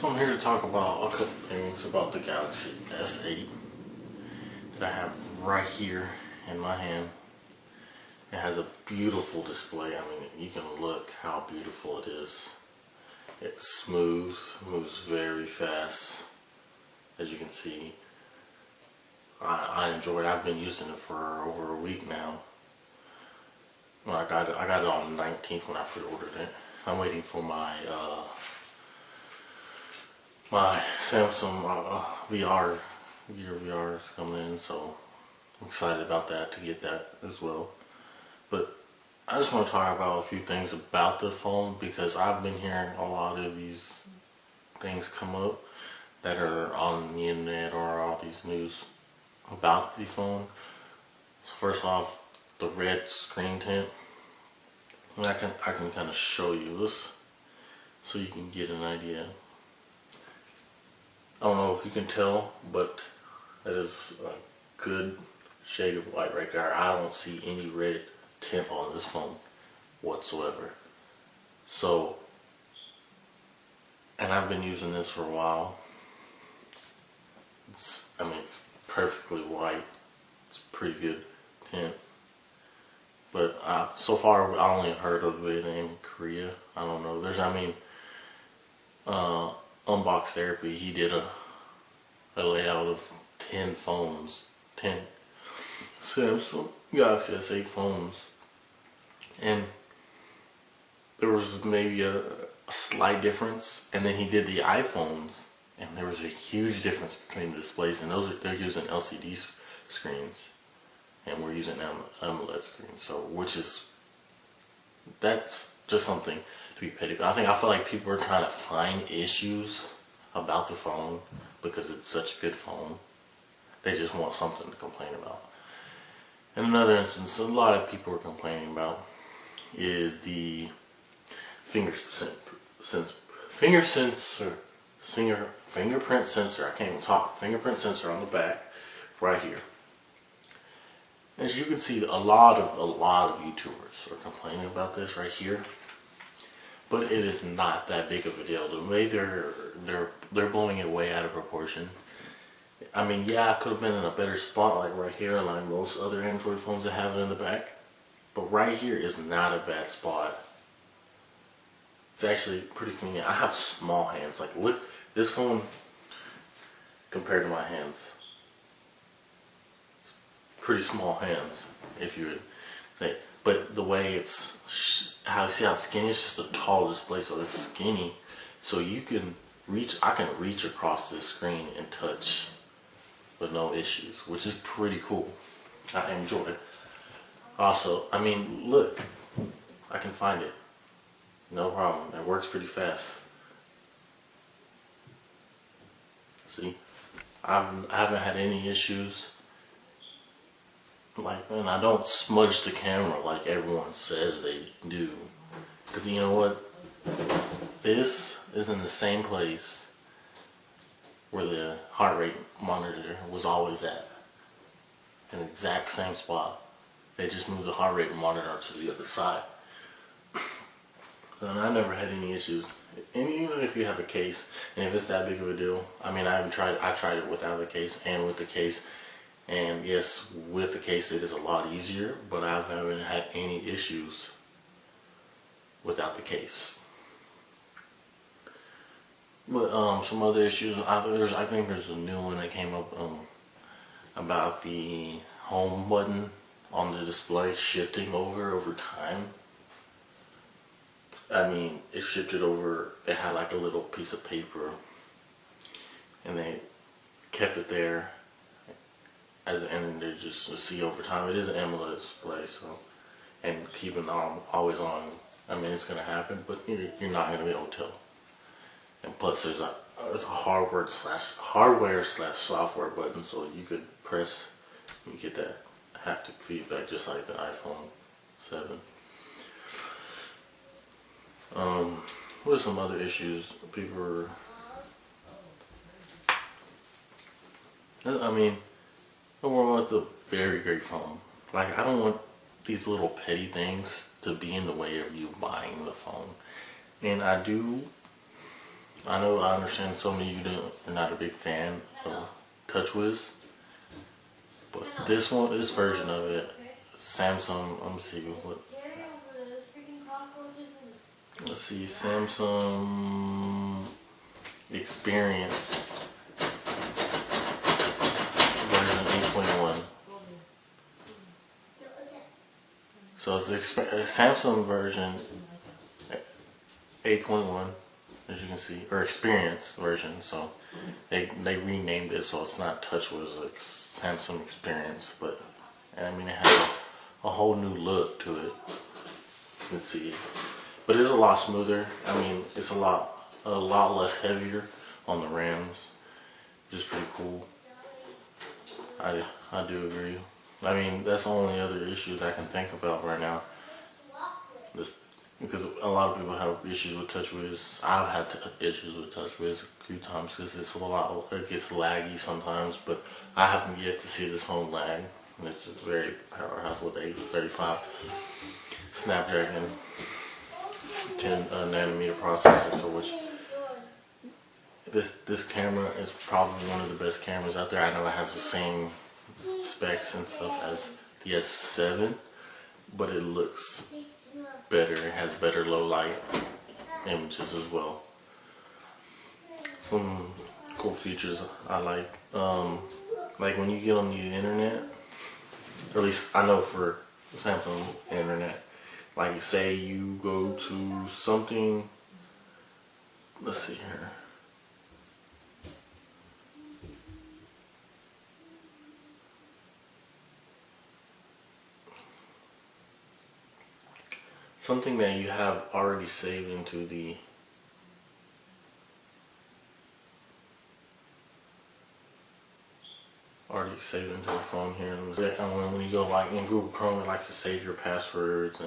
So I'm here to talk about a couple things about the Galaxy S8 that I have right here in my hand. It has a beautiful display. I mean, you can look how beautiful it is. It's smooth, moves very fast, as you can see. I enjoy it. I've been using it for over a week now. Well, I got it on the 19th when I pre-ordered it. I'm waiting for my my Samsung Gear VR is coming in, so I'm excited about that, to get that as well. But I just want to talk about a few things about the phone, because I've been hearing a lot of these things come up that are on the internet or all these news about the phone. So first off, the red screen tint. And I can kind of show you this so you can get an idea. I don't know if you can tell, but that is a good shade of white right there. I don't see any red tint on this phone whatsoever. So, and I've been using this for a while. I mean, it's perfectly white. It's pretty good tint. But so far, I only heard of it in Korea. I don't know. Unbox Therapy, he did a layout of 10 phones, 10 Samsung Galaxy S8 phones, and there was maybe a slight difference. And then he did the iPhones, and there was a huge difference between the displays, and they're using LCD screens, and we're using AMOLED screens. So, that's just something to be petty. But I feel like people are trying to find issues about the phone because it's such a good phone. They just want something to complain about. In another instance, a lot of people are complaining about is the fingerprint sensor. I can't even talk. Fingerprint sensor on the back, right here. As you can see, a lot of YouTubers are complaining about this right here, but it is not that big of a deal. The way they're blowing it way out of proportion. I mean, yeah, I could have been in a better spot, like right here, like most other Android phones that have it in the back, but right here is not a bad spot. It's actually pretty convenient. I have small hands. Like, look, this phone compared to my hands. Pretty small hands, if you would say. But the way it's, see how skinny? It's just a tall display, so it's skinny. So you can reach, I can reach across this screen and touch with no issues, which is pretty cool. I enjoy it. Also, I mean, look, I can find it. No problem. It works pretty fast. See? I haven't had any issues. And I don't smudge the camera like everyone says they do. Because you know what? This is in the same place where the heart rate monitor was always at. In the exact same spot. They just moved the heart rate monitor to the other side. And I never had any issues. And even if you have a case, and if it's that big of a deal, I mean, I tried it without the case and with the case. And yes, with the case it is a lot easier, but I haven't had any issues without the case. But some other issues, I think there's a new one that came up about the home button on the display shifting over time. I mean, it shifted over. It had like a little piece of paper, and they kept it there. And they're just to see over time. It is an AMOLED display, so, and keeping always on. I mean, it's gonna happen, but you're not gonna be able to tell. And plus, there's a hardware slash software button, so you could press, you get that haptic feedback just like the iPhone 7. What are some other issues people are? I mean. Overall, it's a very great phone. Like, I don't want these little petty things to be in the way of you buying the phone. And I do I understand some of you are not a big fan of TouchWiz, but this version of it, Samsung. Let me see what. Let's see, Samsung Experience version 8.1. So it's Samsung version 8.1, as you can see, or Experience version. So they renamed it, so it's not TouchWiz, like Samsung Experience, but I mean it has a whole new look to it. You can see, but it's a lot smoother. I mean, it's a lot less heavier on the RAMs. Just pretty cool. I do agree. I mean, that's the only other issues I can think about right now. Because a lot of people have issues with TouchWiz. I've had issues with TouchWiz a few times because it gets laggy sometimes. But I haven't yet to see this phone lag. And it's a very powerhouse with 835 Snapdragon 10 nanometer processor. So which this camera is probably one of the best cameras out there. I know it has the same specs and stuff as the S7, but it looks better. It has better low light images as well. Some cool features I like when you get on the internet, or at least I know for Samsung internet, like say you go to something, let's see here. Something that you have already saved into the phone here. And when you go like in Google Chrome, it likes to save your passwords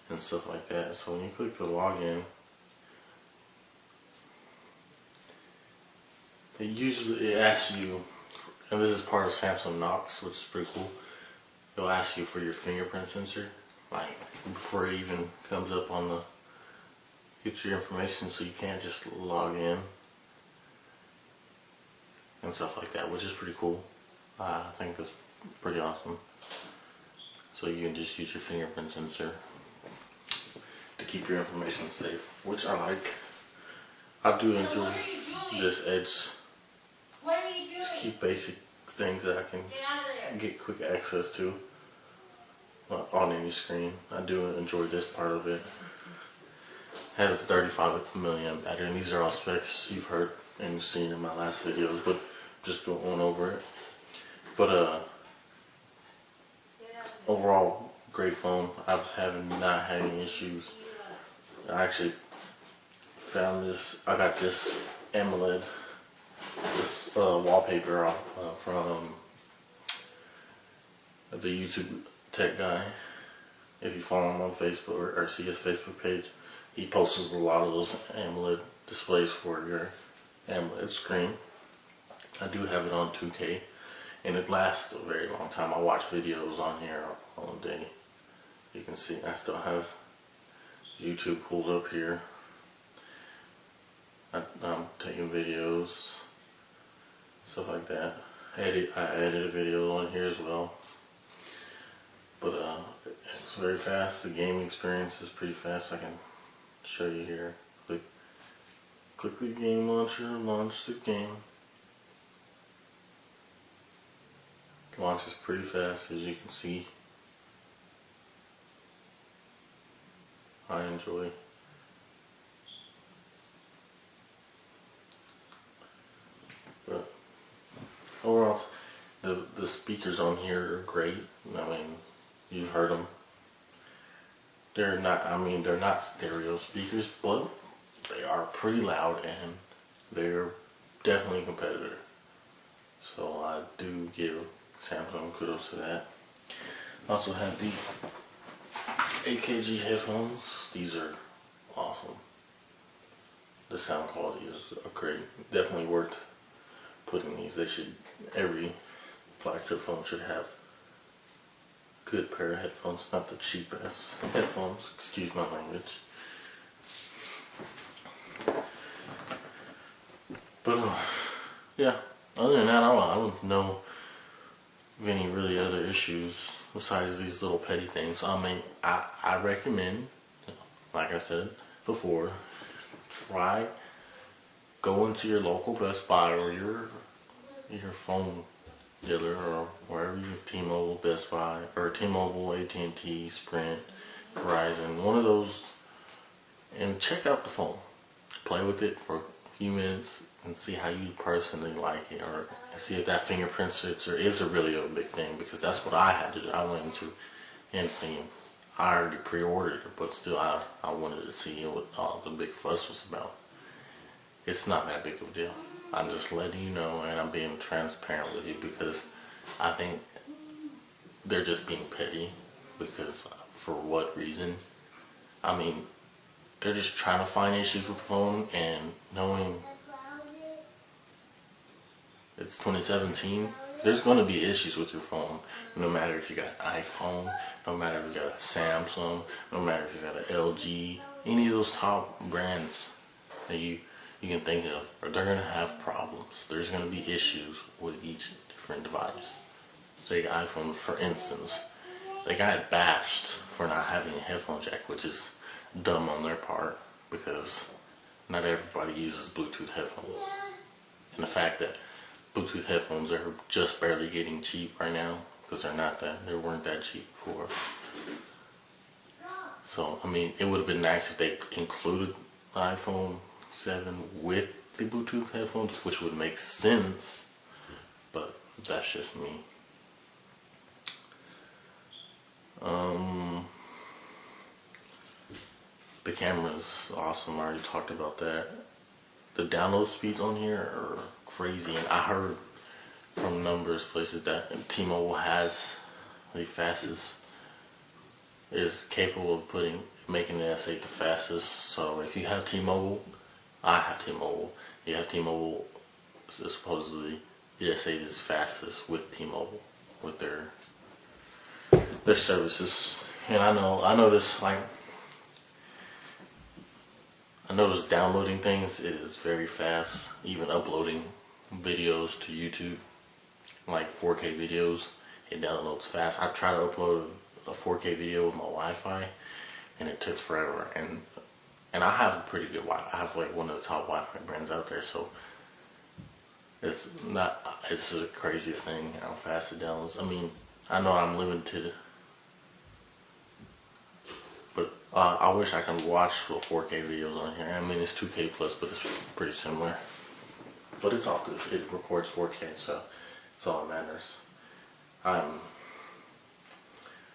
and stuff like that. So when you click the login, it asks you, and this is part of Samsung Knox, which is pretty cool. It'll ask you for your fingerprint sensor, like before it even comes up on the get your information, so you can't just log in and stuff like that, which is pretty cool. I think that's pretty awesome. So you can just use your fingerprint sensor to keep your information safe, which I like. I do enjoy this edge to keep basic things that I can get quick access to on any screen. I do enjoy this part of it. It has a 35 milliamp battery, and these are all specs you've heard and seen in my last videos, but just going over it. But overall, great phone. I've not had any issues. I actually found this. I got this AMOLED, this wallpaper from the YouTube tech guy. If you follow him on Facebook or see his Facebook page, he posts a lot of those AMOLED displays for your AMOLED screen. I do have it on 2K, and it lasts a very long time. I watch videos on here all day. You can see I still have YouTube pulled up here. I'm taking videos, stuff like that. I edited videos on here as well. But it's very fast. The gaming experience is pretty fast. I can show you here. Click the game launcher, launch the game. Launches pretty fast, as you can see. I enjoy. But overall, the speakers on here are great. I mean, you've heard them. They're not stereo speakers, but they are pretty loud, and they're definitely a competitor. So I do give Samsung kudos to that. I also have the AKG headphones. These are awesome. The sound quality is great. Definitely worth putting these. Every flagship phone should have good pair of headphones, not the cheapest headphones. Excuse my language. But yeah, other than that, I don't know of any really other issues besides these little petty things. I mean, I recommend, like I said before, try going to your local Best Buy or your phone dealer or wherever you T-Mobile, Best Buy, or T-Mobile, AT&T, Sprint, Verizon, one of those, and check out the phone. Play with it for a few minutes and see how you personally like it, or see if that fingerprint sensor is really a big thing, because that's what I had to do. I went into Insane. I already pre-ordered it, but still I wanted to see what all the big fuss was about. It's not that big of a deal. I'm just letting you know, and I'm being transparent with you, because I think they're just being petty. Because for what reason? I mean, they're just trying to find issues with the phone, and knowing it's 2017, there's going to be issues with your phone. No matter if you got an iPhone, no matter if you got a Samsung, no matter if you got an LG, any of those top brands that you can think of, or they're going to have problems. There's going to be issues with each different device. Take iPhone, for instance. They got bashed for not having a headphone jack, which is dumb on their part, because not everybody uses Bluetooth headphones. And the fact that Bluetooth headphones are just barely getting cheap right now, because they weren't that cheap before. So, I mean, it would have been nice if they included the iPhone 7 with the Bluetooth headphones, which would make sense, but that's just me. The camera's awesome. I already talked about that. The download speeds on here are crazy, and I heard from numerous places that T-Mobile has the fastest, is capable of making the S8 the fastest. So if you have T-Mobile, I have T-Mobile. You have T-Mobile, supposedly the S8 is fastest with T-Mobile, with their services. And I noticed downloading things is very fast. Even uploading videos to YouTube, like 4K videos, it downloads fast. I tried to upload a 4K video with my Wi-Fi, and it took forever. And I have a pretty good Wi-Fi. I have like one of the top Wi-Fi brands out there, so it's the craziest thing how fast it downloads. I mean, I know I'm limited, but I wish I could watch full 4K videos on here. I mean, it's 2K plus, but it's pretty similar. But it's all good. It records 4K, so it's all that matters. Other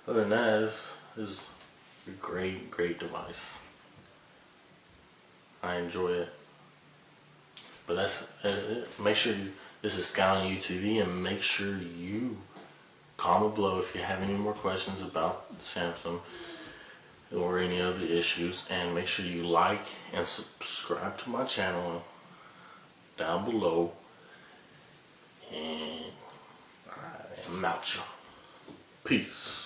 than that, it's a great device. I enjoy it. But that's it. Make sure this is Sky on UTV, and make sure you comment below if you have any more questions about Samsung or any other issues, and make sure you like and subscribe to my channel down below. And I'm out, y'all. Peace.